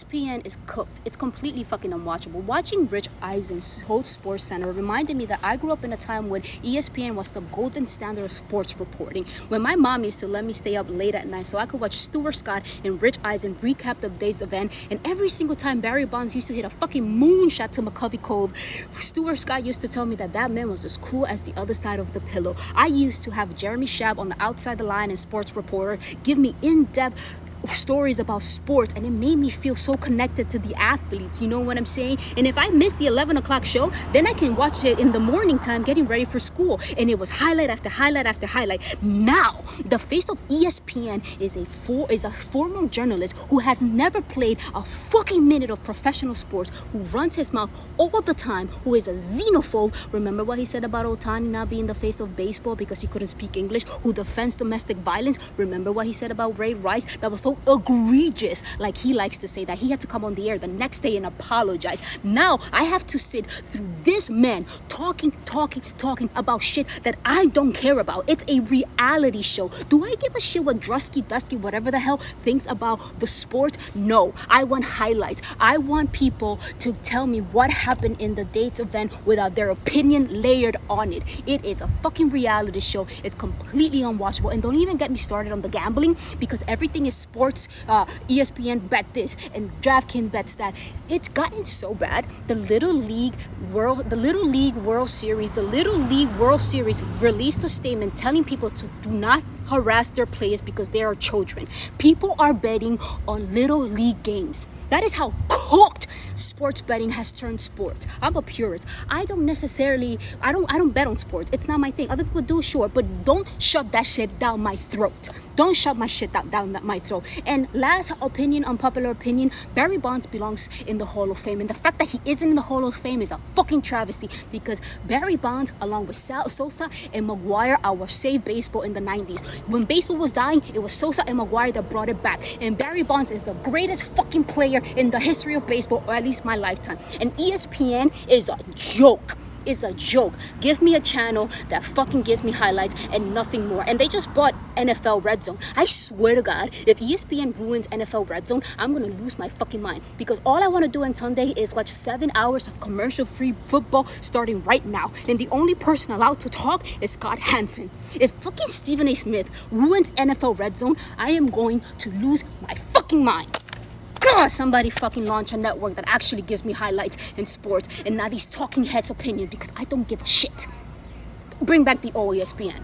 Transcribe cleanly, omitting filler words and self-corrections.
ESPN is cooked. It's completely fucking unwatchable. Watching Rich Eisen's host Sports Center reminded me that I grew up in a time when ESPN was the golden standard of sports reporting. When my mom used to let me stay up late at night so I could watch Stuart Scott and Rich Eisen recap the day's event, and every single time Barry Bonds used to hit a fucking moonshot to McCovey Cove, Stuart Scott used to tell me that that man was as cool as the other side of the pillow. I used to have Jeremy Schaub on the outside the line and sports reporter give me in-depth stories about sports, and it made me feel so connected to the athletes, you know what I'm saying? And if I miss the 11 o'clock show, then I can watch it in the morning time getting ready for school, and it was highlight after highlight after highlight. Now the face of ESPN is a former journalist who has never played a fucking minute of professional sports, who runs his mouth all the time, who is a xenophobe. Remember what he said about Otani not being the face of baseball because he couldn't speak English, who defends domestic violence. Remember what he said about Ray Rice that was so egregious, like he likes to say that he had to come on the air the next day and apologize. Now I have to sit through this man talking about shit that I don't care about. It's a reality show. Do I give a shit what Dusky, whatever the hell, thinks about the sport? No, I want highlights. I want people to tell me what happened in the date's event without their opinion layered on it. It is a fucking reality show. It's completely unwatchable, and don't even get me started on the gambling, because everything is sports. ESPN bet this and DraftKings bets that. It's gotten so bad. The Little League World Series released a statement telling people to do not harass their players because they are children. People are betting on Little League games. That is how cooked sports betting has turned sports. I'm a purist. I don't bet on sports. It's not my thing. Other people do, sure, but don't shove that shit down my throat. Don't shove my shit down my throat. And last opinion, unpopular opinion, Barry Bonds belongs in the Hall of Fame. And the fact that he isn't in the Hall of Fame is a fucking travesty, because Barry Bonds, along with Sosa and Maguire, saved baseball in the 90s. When baseball was dying, it was Sosa and Maguire that brought it back. And Barry Bonds is the greatest fucking player in the history of baseball, or at least my lifetime. And ESPN is a joke. It's a joke. Give me a channel that fucking gives me highlights and nothing more. And they just bought NFL Red Zone. I swear to God, if ESPN ruins NFL Red Zone, I'm gonna lose my fucking mind, because all I want to do on Sunday is watch 7 hours of commercial-free football starting right now. And the only person allowed to talk is Scott Hansen. If fucking Stephen A. Smith ruins NFL Red Zone, I am going to lose my fucking mind. God, somebody fucking launch a network that actually gives me highlights in sports and not these talking heads' opinion, because I don't give a shit. Bring back the old ESPN.